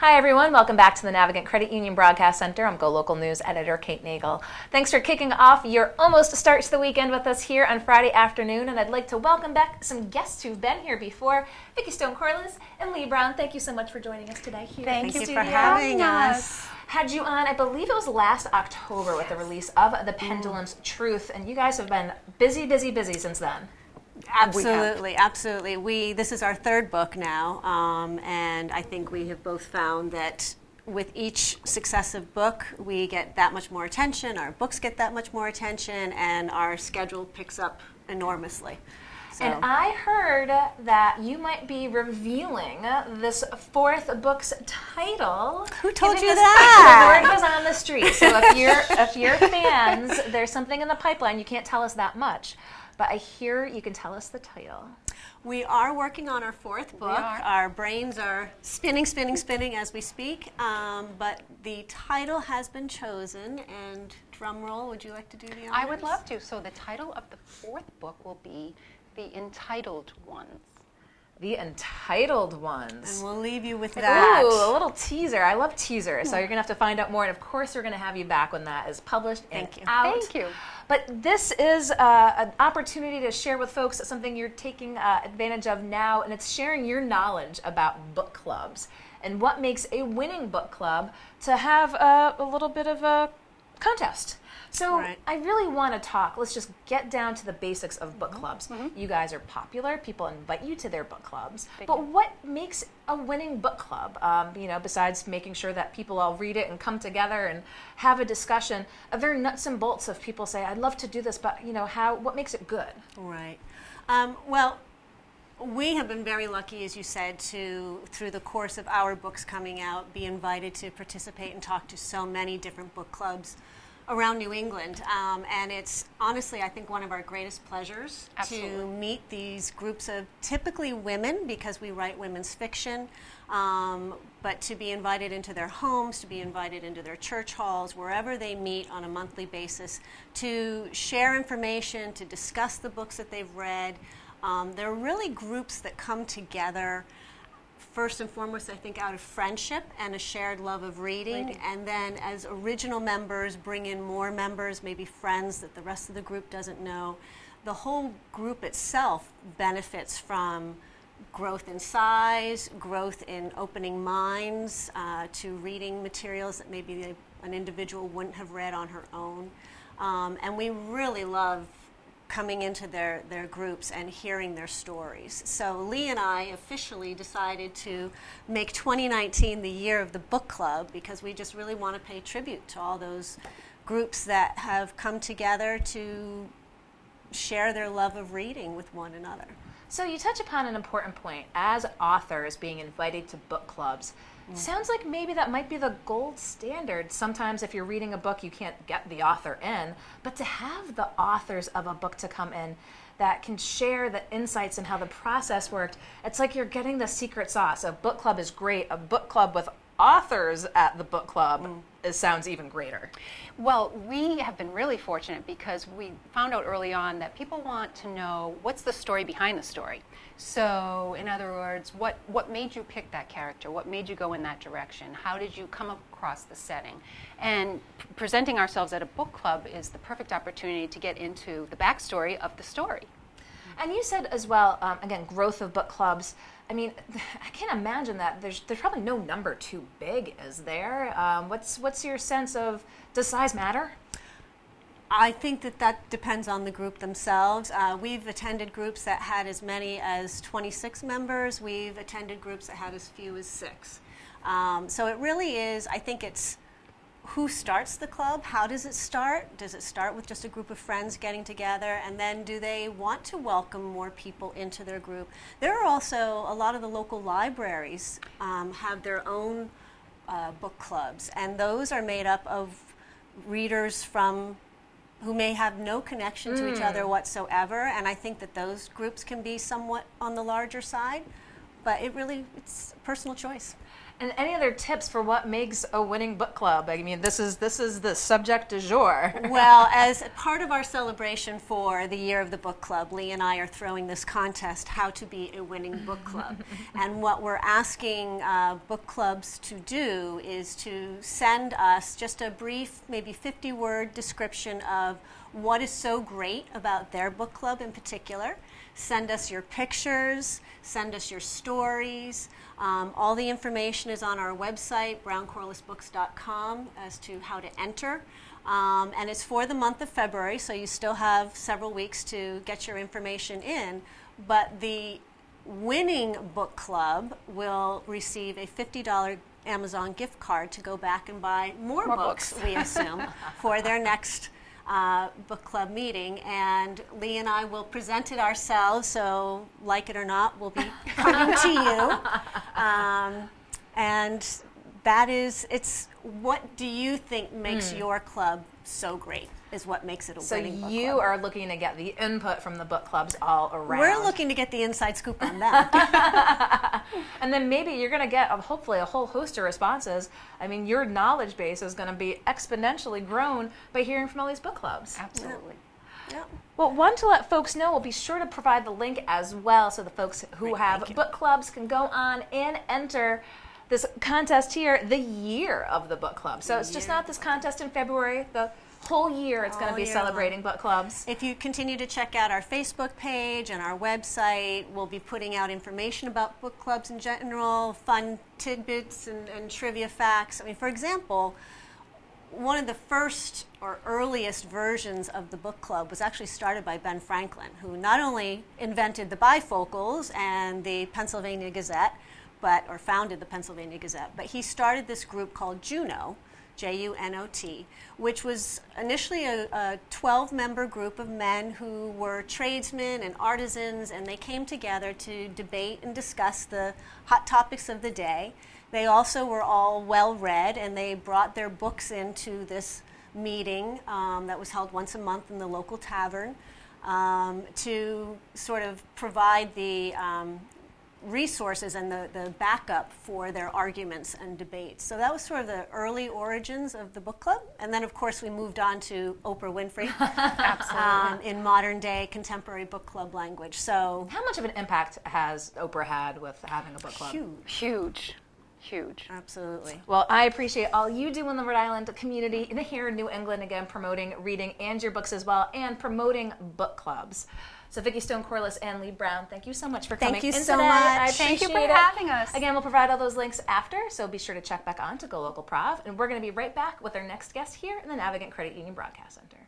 Hi everyone, welcome back to the Navigant Credit Union Broadcast Center. I'm Go Local News editor Kate Nagel. Thanks for kicking off your almost start to the weekend with us here on Friday afternoon, and I'd like to welcome back some guests who've been here before, Vicki Stone Corliss and Leigh Brown. Thank you so much for joining us today here. Thank you for having us. Had you on, I believe it was last October with the release of The Pendulum's Truth, and you guys have been busy since then. Absolutely. This is our third book now, and I think we have both found that with each successive book, we get that much more attention, our books get that much more attention, and our schedule picks up enormously. So. And I heard that you might be revealing this fourth book's title. Who told you that? The word was on the street. So if you're fans, there's something in the pipeline. You can't tell us that much, but I hear you can tell us the title. We are working on our fourth book. Our brains are spinning as we speak, but the title has been chosen, and drum roll, would you like to do the honors? I would love to. So the title of the fourth book will be The Entitled Ones. The Entitled Ones. And we'll leave you with that. Ooh, a little teaser. I love teasers, so you're going to have to find out more, and of course we're going to have you back when that is published and out. Thank you. But this is an opportunity to share with folks something you're taking advantage of now, and it's sharing your knowledge about book clubs and what makes a winning book club to have a little bit of a contest. So I really want to talk. Let's just get down to the basics of book clubs. You guys are popular. People invite you to their book clubs. But what makes a winning book club? Besides making sure that people all read it and come together and have a discussion, are there nuts and bolts of people say, "I'd love to do this," but what makes it good? Right. Well, we have been very lucky, as you said, to, through the course of our books coming out, be invited to participate and talk to so many different book clubs around New England, and it's honestly, I think, one of our greatest pleasures to meet these groups of typically women, because we write women's fiction, but to be invited into their homes, to be invited into their church halls, wherever they meet on a monthly basis, to share information, to discuss the books that they've read. They're really groups that come together first and foremost, I think, out of friendship and a shared love of reading, and then as original members bring in more members, maybe friends that the rest of the group doesn't know. The whole group itself benefits from growth in size, growth in opening minds to reading materials that maybe an individual wouldn't have read on her own. And we really love coming into their groups and hearing their stories. So Leigh and I officially decided to make 2019 the year of the book club, because we just really want to pay tribute to all those groups that have come together to share their love of reading with one another. So you touch upon an important point. As authors being invited to book clubs, sounds like maybe that might be the gold standard. Sometimes if you're reading a book, you can't get the author in, but to have the authors of a book to come in that can share the insights and how the process worked, it's like you're getting the secret sauce. A book club is great. A book club with authors at the book club sounds even greater. Well, we have been really fortunate because we found out early on that people want to know what's the story behind the story. So, in other words, what made you pick that character? What made you go in that direction? How did you come across the setting? And presenting ourselves at a book club is the perfect opportunity to get into the backstory of the story. And you said as well, again, growth of book clubs. I mean, I can't imagine that there's probably no number too big, is there? What's your sense of, does size matter? I think that depends on the group themselves. We've attended groups that had as many as 26 members. We've attended groups that had as few as 6. So it really is, I think it's who starts the club, how does it start? Does it start with just a group of friends getting together, and then do they want to welcome more people into their group? There are also a lot of the local libraries have their own book clubs, and those are made up of readers who may have no connection to each other whatsoever, and I think that those groups can be somewhat on the larger side. but it's a personal choice. And any other tips for what makes a winning book club? I mean, this is the subject du jour. Well, as part of our celebration for the year of the book club, Lee and I are throwing this contest, How to Be a Winning Book Club. And what we're asking book clubs to do is to send us just a brief, maybe 50-word description of what is so great about their book club in particular. Send us your pictures, send us your stories. All the information is on our website, browncorlissbooks.com, as to how to enter. And it's for the month of February, so you still have several weeks to get your information in. But the winning book club will receive a $50 Amazon gift card to go back and buy more books, we assume, for their next book club meeting. And Lee and I will present it ourselves, so like it or not, we'll be coming to you. And that is, what do you think makes your club so great is what makes it a winning book club. So you are looking to get the input from the book clubs all around. We're looking to get the inside scoop on them. And then maybe you're going to get, hopefully, a whole host of responses. I mean, your knowledge base is going to be exponentially grown by hearing from all these book clubs. Absolutely. Yeah. Well, one, to let folks know, we'll be sure to provide the link as well so the folks who have book clubs can go on and enter this contest here, the year of the book club. So it's just not this contest in February. The whole year it's going to be celebrating book clubs. If you continue to check out our Facebook page and our website, we'll be putting out information about book clubs in general, fun tidbits and trivia facts. I mean, for example, one of the first or earliest versions of the book club was actually started by Ben Franklin, who not only invented the bifocals and the Pennsylvania Gazette, or founded the Pennsylvania Gazette, but he started this group called Juno, J-U-N-O-T, which was initially a 12-member group of men who were tradesmen and artisans, and they came together to debate and discuss the hot topics of the day. They also were all well-read, and they brought their books into this meeting that was held once a month in the local tavern to sort of provide the resources and the backup for their arguments and debates. So that was sort of the early origins of the book club. And then, of course, we moved on to Oprah Winfrey in modern day contemporary book club language. So how much of an impact has Oprah had with having a book club? Huge. Huge. Absolutely. Well, I appreciate all you do in the Rhode Island community and here in New England, again, promoting reading and your books as well, and promoting book clubs. So Vicki Stone, Corliss, and Lee Brown, thank you so much for coming in today. Thank you so much. I Thank you for appreciate it. having us. Again, we'll provide all those links after, so be sure to check back on to Go Local Prov, and we're going to be right back with our next guest here in the Navigant Credit Union Broadcast Center.